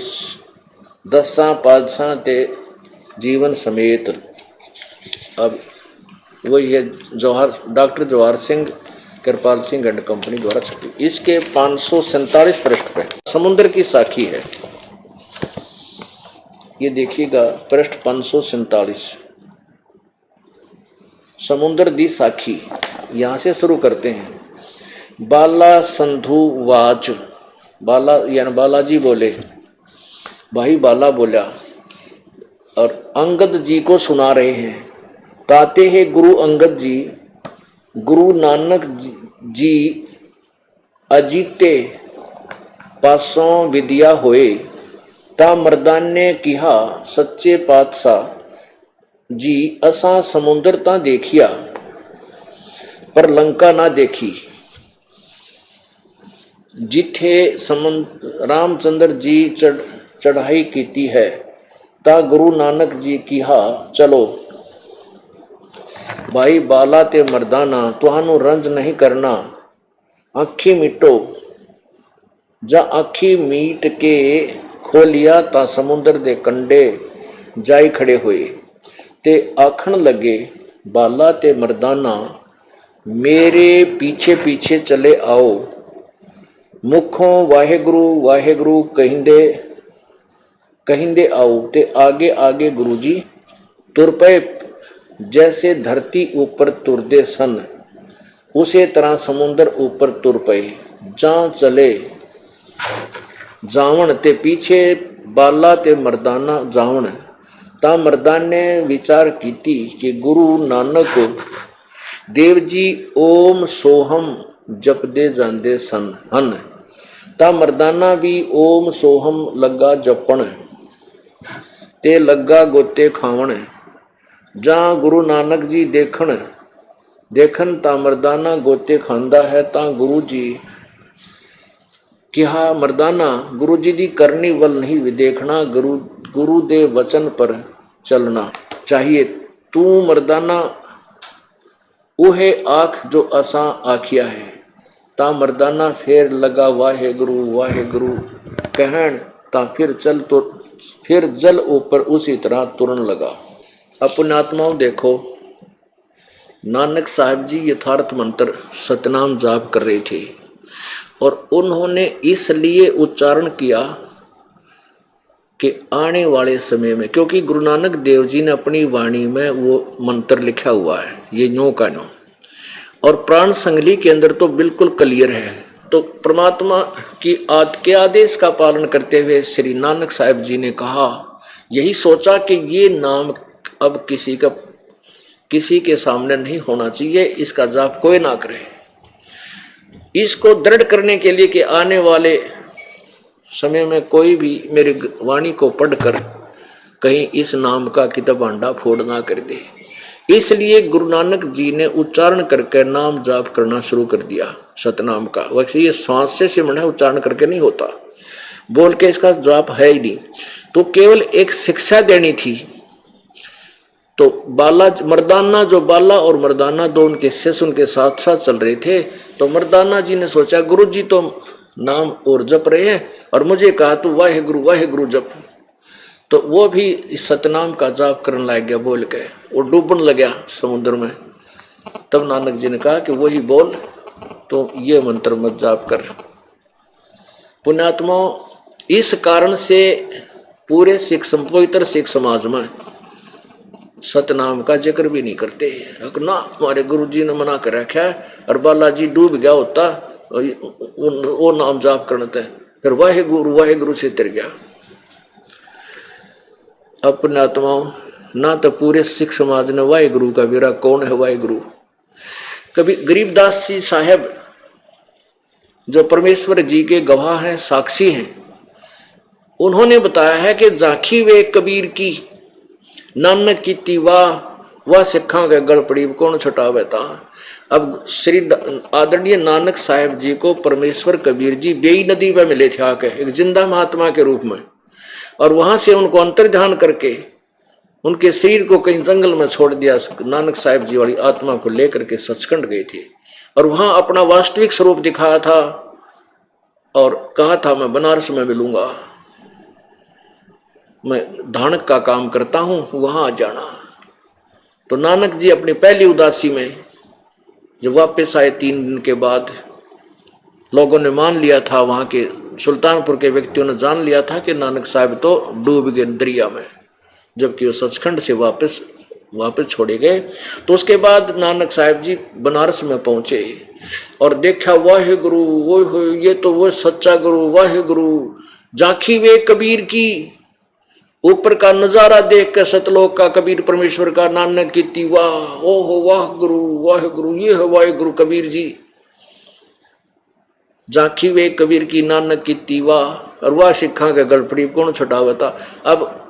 दसां पातशाह ते जीवन समेत। अब वही है doctor Jawahar Singh, Kripal Singh and company द्वारा छपी। इसके 547 पृष्ठ पे समुद्र की साखी है। ये देखिएगा पृष्ठ 547, समुद्र दी साखी। यहां से शुरू करते हैं। बाला संधु वाच, बाला यानी बालाजी बोले, भाई बाला बोला और अंगद जी को सुना रहे हैं। कहते हैं गुरु अंगद जी, गुरु नानक जी अजीते पासों विद्या होए, ता मर्दान ने कहा सच्चे पातशाह जी, असा समुद्र ता देखिया पर लंका ना देखी। जिथे रामचंद्र जी चढ़ाई कीती है, ता गुरु नानक जी कहा चलो। भाई बाला ते मर्दाना, तुहानू रंज नहीं करना, आखी मिटो। जा आखी मीट के खोलिया ता समुद्र दे कंडे जाई खड़े हुए, ते आखण लगे बाला ते मर्दाना, मेरे पीछे पीछे चले आओ। मुखों वाहेगुरु वाहेगुरु कहिंदे कहिंदे आओ, ते आगे आगे गुरु जी तुर पे। जैसे धरती ऊपर तुरदे सन, उसे तरह समुद्र ऊपर तुर पे। जहां चले जावण, ते पीछे बाला ते मर्दाना जावण। ता मर्दान ने विचार कीती कि गुरु नानक देव जी ओम सोहम जपदे जांदे सन हन। ता मर्दाना भी ओम सोहम लगा जपण, ते लगा गोते खावण। जहां गुरु नानक जी देखन ता मर्दाना गोते खांदा है। ता गुरु जी कहा मर्दाना, गुरु जी दी करनी वल नहीं देखना, गुरु दे वचन पर चलना चाहिए। तू मर्दाना उहे आख जो असा आखिया है। ता मर्दाना फेर लगा वाहे गुरु कहन, ता फिर जल ऊपर उसी तरह तुरन लगा। अपने आत्माओं देखो, नानक साहब जी यथार्थ मंत्र सतनाम जाप कर रहे थे, और उन्होंने इसलिए उच्चारण किया कि आने वाले समय में, क्योंकि गुरु नानक देव जी ने अपनी वाणी में वो मंत्र लिखा हुआ है, ये न्यो का न्यो, और प्राण संगली के अंदर तो बिल्कुल क्लियर है। तो परमात्मा के आदेश का पालन करते हुए श्री नानक साहब जी ने कहा, यही सोचा कि ये नाम अब किसी के सामने नहीं होना चाहिए, इसका जाप कोई ना करे। इसको दृढ़ करने के लिए कि आने वाले समय में कोई भी मेरी वाणी को पढ़कर कहीं इस नाम का किताब भांडा फोड़ ना कर दे, इसलिए गुरु नानक जी ने उच्चारण करके नाम जाप करना शुरू कर दिया सतनाम का। वैसे ये श्वास से सिमरन है, उच्चारण करके नहीं होता, बोल के इसका जाप है ही नहीं। तो केवल एक शिक्षा देनी थी। तो मर्दाना, जो बाला और मर्दाना दो उनके शिष्य उनके साथ साथ चल रहे थे। तो मर्दाना जी ने सोचा गुरु जी तो नाम और जप रहे हैं और मुझे कहा तू वाहे गुरु जप। तो वो भी इस सतनाम का जाप करने लग गया, बोल के वो डूबने लगा समुद्र में। तब नानक जी ने कहा कि वही बोल, तो ये मंत्र मत जाप कर। पुण्यात्मा, इस कारण से पूरे पवित्र सिख समाज में सतनाम का जिक्र भी नहीं करते ना। हमारे गुरु जी ने मना कर रखा है, और बालाजी डूब गया होता वो नाम जाप करना था, फिर वाहे गुरु से तिर गया। अपने आत्माओं, ना तो पूरे सिख समाज ने वाहे गुरु का विरा। कौन है वाहे गुरु? कभी गरीबदास जी साहब जो परमेश्वर जी के गवाह हैं, साक्षी हैं, उन्होंने बताया है कि जाखी वे कबीर की नानक की वाह सिखा के गल पड़ी कौन छुटावे ता। अब श्री आदरणीय नानक साहब जी को परमेश्वर कबीर जी बेई नदी में मिले थे आके, एक जिंदा महात्मा के रूप में, और वहां से उनको अंतर्ध्यान करके उनके शरीर को कहीं जंगल में छोड़ दिया। नानक साहब जी वाली आत्मा को लेकर के सचखंड गए थे और वहां अपना वास्तविक स्वरूप दिखाया था और कहा था मैं बनारस में मिलूंगा, मैं धानक का काम करता हूं, वहां आ जाना। तो नानक जी अपनी पहली उदासी में जब वापस आए 3 दिन के बाद, लोगों ने मान लिया था, वहां के सुल्तानपुर के व्यक्तियों ने जान लिया था कि नानक साहब तो डूब गए दरिया में, जबकि वो सचखंड से वापस छोड़े गए। तो उसके बाद नानक साहब जी बनारस में पहुंचे और देखा वाहे गुरु, वो ये तो वो सच्चा गुरु, वाहे गुरु। जाखी वे कबीर की, ऊपर का नजारा देख कर सतलोक का कबीर परमेश्वर का नानक की वाह, ओहो वाह गुरु, ये है वाहे गुरु कबीर जी। जाखी वे कबीर की नानक की वाह, और वाह सिखा के गलपड़ी कौन छुटावता। अब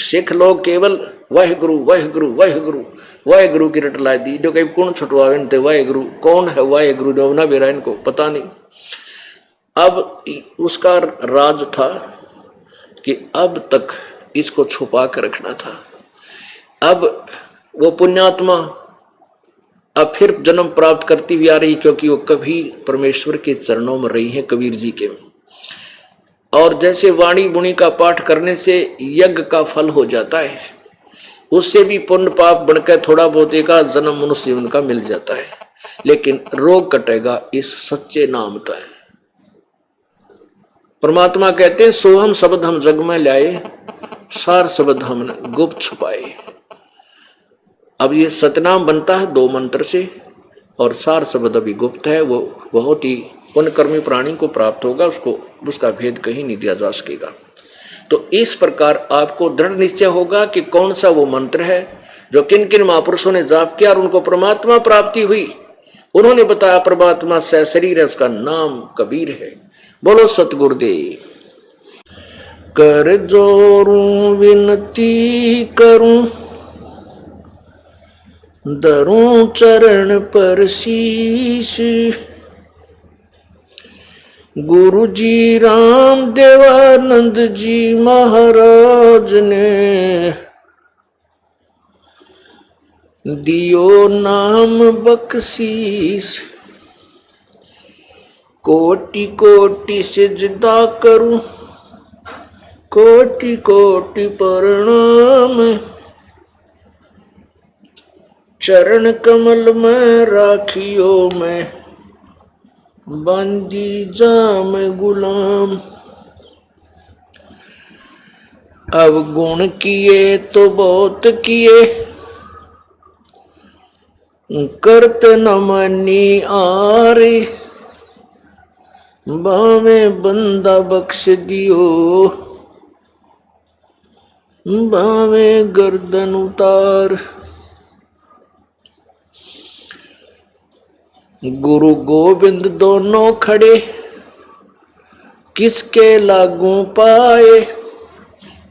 सिख लोग केवल वाहेगुरु वाहेगुरु वाहेगुरु वाहेगुरु की रट ला दी, जो कहीं कौन छुटवावे वाहेगुरु। कौन है वाहेगुरु? जो ना बेरा इनको पता नहीं। अब उसका राज था कि अब तक इसको छुपा कर रखना था। अब वो पुण्यात्मा अब फिर जन्म प्राप्त करती हुई आ रही, क्योंकि वो कभी परमेश्वर के चरणों में रही है कबीर जी के। और जैसे वाणी बुणी का पाठ करने से यज्ञ का फल हो जाता है, उससे भी पुण्य पाप बढ़कर थोड़ा बहुत एक जन्म मनुष्य जीवन का मिल जाता है, लेकिन रोग कटेगा इस सच्चे नाम का। परमात्मा कहते हैं सोहम शब्द हम जग में लाए, सार शब्द हमने गुप्त छुपाए। अब ये सतनाम बनता है 2 मंत्र से, और सार शब्द अभी गुप्त है, वो बहुत ही पुण्यकर्मी प्राणी को प्राप्त होगा, उसका भेद कहीं नहीं दिया जा सकेगा। तो इस प्रकार आपको दृढ़ निश्चय होगा कि कौन सा वो मंत्र है जो किन किन महापुरुषों ने जाप किया और उनको परमात्मा प्राप्ति हुई। उन्होंने बताया परमात्मा से शरीर है, उसका नाम कबीर है। बोलो सतगुरुदेव। कर जोरूं विनती करूं, धरूं चरण पर शीश, गुरु जी राम देवानंद जी महाराज ने दियो नाम बख्शीश। कोटि कोटि सिजदा करूं, कोटि कोटि प्रणाम, चरण कमल में राखियो मैं, बंदी जाम गुलाम। अवगुण किए तो बहुत किए, करत न मानी आरे, बावे बंदा बख्श दियो, बावे गर्दन उतार। गुरु गोविंद दोनों खड़े, किसके लागू पाए,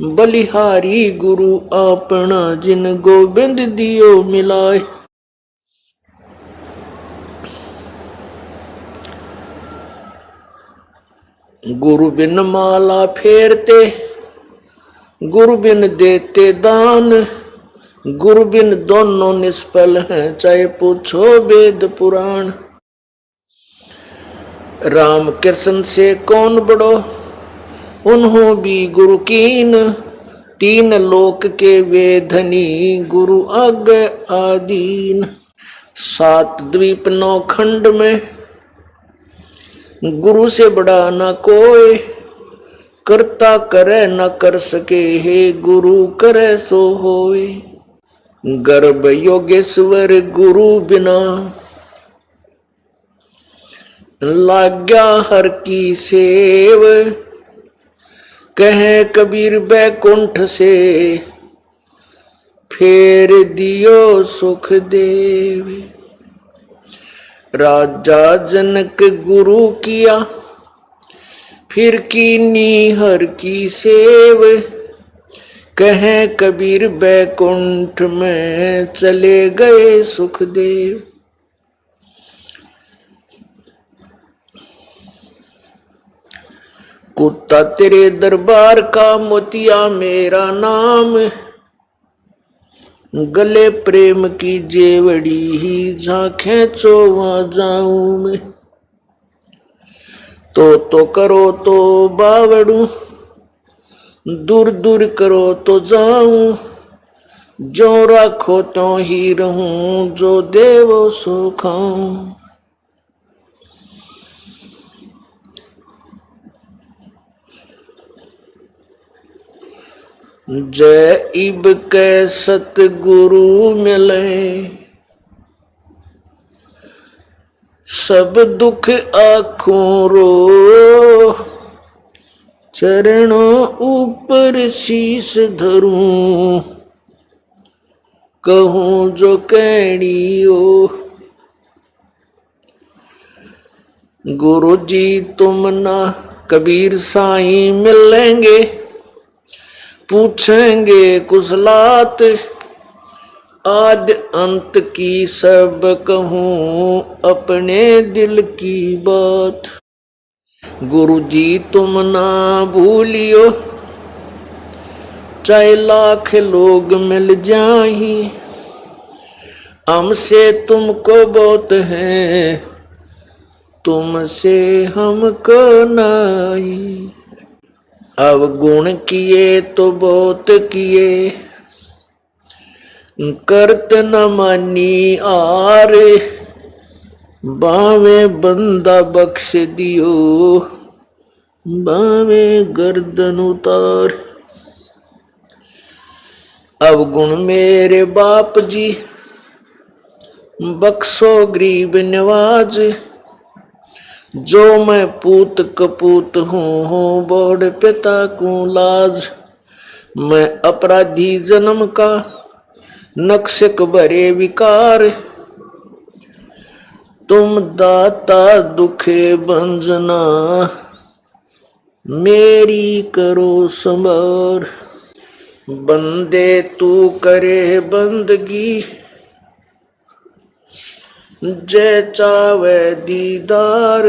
बलिहारी गुरु अपना, जिन गोविंद दियो मिलाए। गुरु बिन माला फेरते, गुरु बिन देते दान, गुरु बिन दोनों निष्फल हैं, चाहे पूछो वेद पुराण। राम कृष्ण से कौन बड़ो, उन्हों भी गुरु कीन, तीन लोक के वे धनी, गुरु आगे आदीन। 7 द्वीप 9 खंड में गुरु से बड़ा न कोई, करता करे न कर सके, हे गुरु करे सो होए। गर्भ योगेश्वर गुरु बिना, लाग्या हर की सेव, कहे कबीर बैकुंठ से, फेर दियो सुख देव। राजा जनक गुरु किया, फिर कीनी हर की सेव, कहे कबीर बैकुंठ में, चले गए सुखदेव। कुत्ता तेरे दरबार का, मोतिया मेरा नाम, गले प्रेम की जेवड़ी ही, झांखे चो वहां जाऊं मैं। तो करो तो बावड़ू, दूर दूर करो तो जाऊं, जो राखो तो ही रहूं, जो देवो सो खाऊं। जय इब के सतगुरु मिले, सब दुख आँखों रो, चरणों ऊपर शीश धरूं, कहूं जो कहड़ियो। गुरु जी तुम ना कबीर साईं मिलेंगे, पूछेंगे कुशलात, आद अंत की सब कहूं, अपने दिल की बात। गुरु जी तुम ना भूलियो, चाहे लाख लोग मिल जाही, हमसे तुमको बहुत है, तुमसे हमको नहीं। अवगुण किए तो बहुत किए, करत न मानी आर, बावे बंदा बख्श दियो, बावे गर्दन उतार। अवगुण मेरे बाप जी, बख्शो गरीब नवाज, जो मैं पूत कपूत हूँ, बोड़ पिता को लाज। मैं अपराधी जन्म का, नक्शक भरे विकार, तुम दाता दुखे बंजना, मेरी करो संभार। बंदे तू करे बंदगी, जय चावे दीदार,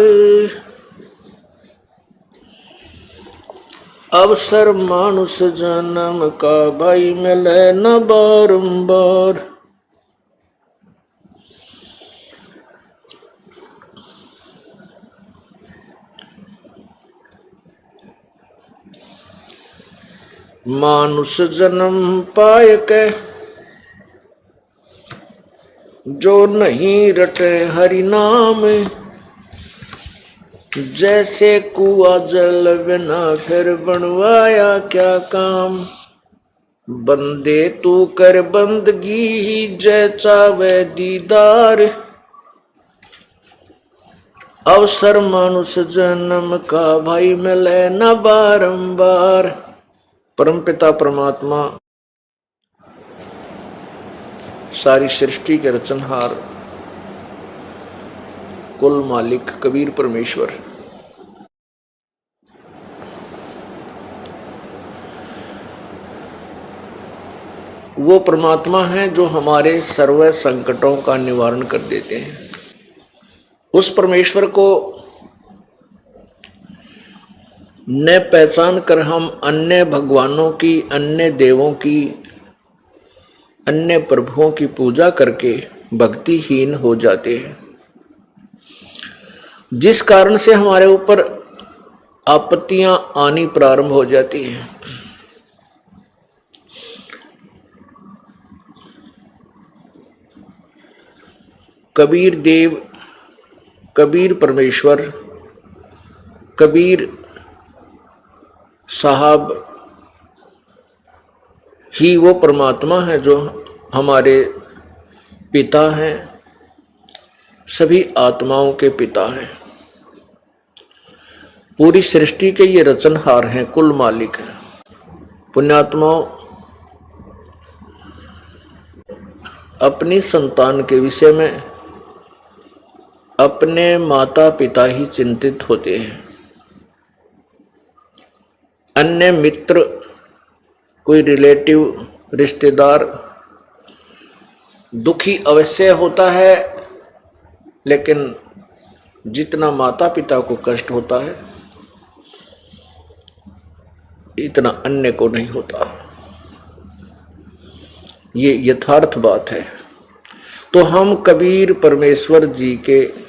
अवसर मानुष जन्म का, भाई मिले न बारंबार। मानुष जन्म पाए के, जो नहीं रटे हरि नाम, जैसे कुआ जल बिना, फिर बनवाया क्या काम। बंदे तू कर बंदगी ही जय चावे दीदार, अवसर मानुष जन्म का भाई मिले न बारंबार। परमपिता परमात्मा सारी सृष्टि के रचनहार कुल मालिक कबीर परमेश्वर वो परमात्मा है जो हमारे सर्व संकटों का निवारण कर देते हैं। उस परमेश्वर को न पहचान कर हम अन्य भगवानों की, अन्य देवों की, अन्य प्रभुओं की पूजा करके भक्तिहीन हो जाते हैं, जिस कारण से हमारे ऊपर आपत्तियां आनी प्रारंभ हो जाती हैं। कबीर देव, कबीर परमेश्वर, कबीर साहब ही वो परमात्मा है जो हमारे पिता हैं, सभी आत्माओं के पिता हैं, पूरी सृष्टि के ये रचनहार हैं, कुल मालिक हैं। पुण्यात्माओं, अपनी संतान के विषय में अपने माता पिता ही चिंतित होते हैं। अन्य मित्र, कोई रिलेटिव, रिश्तेदार दुखी अवश्य होता है, लेकिन जितना माता पिता को कष्ट होता है इतना अन्य को नहीं होता। ये यथार्थ बात है। तो हम कबीर परमेश्वर जी के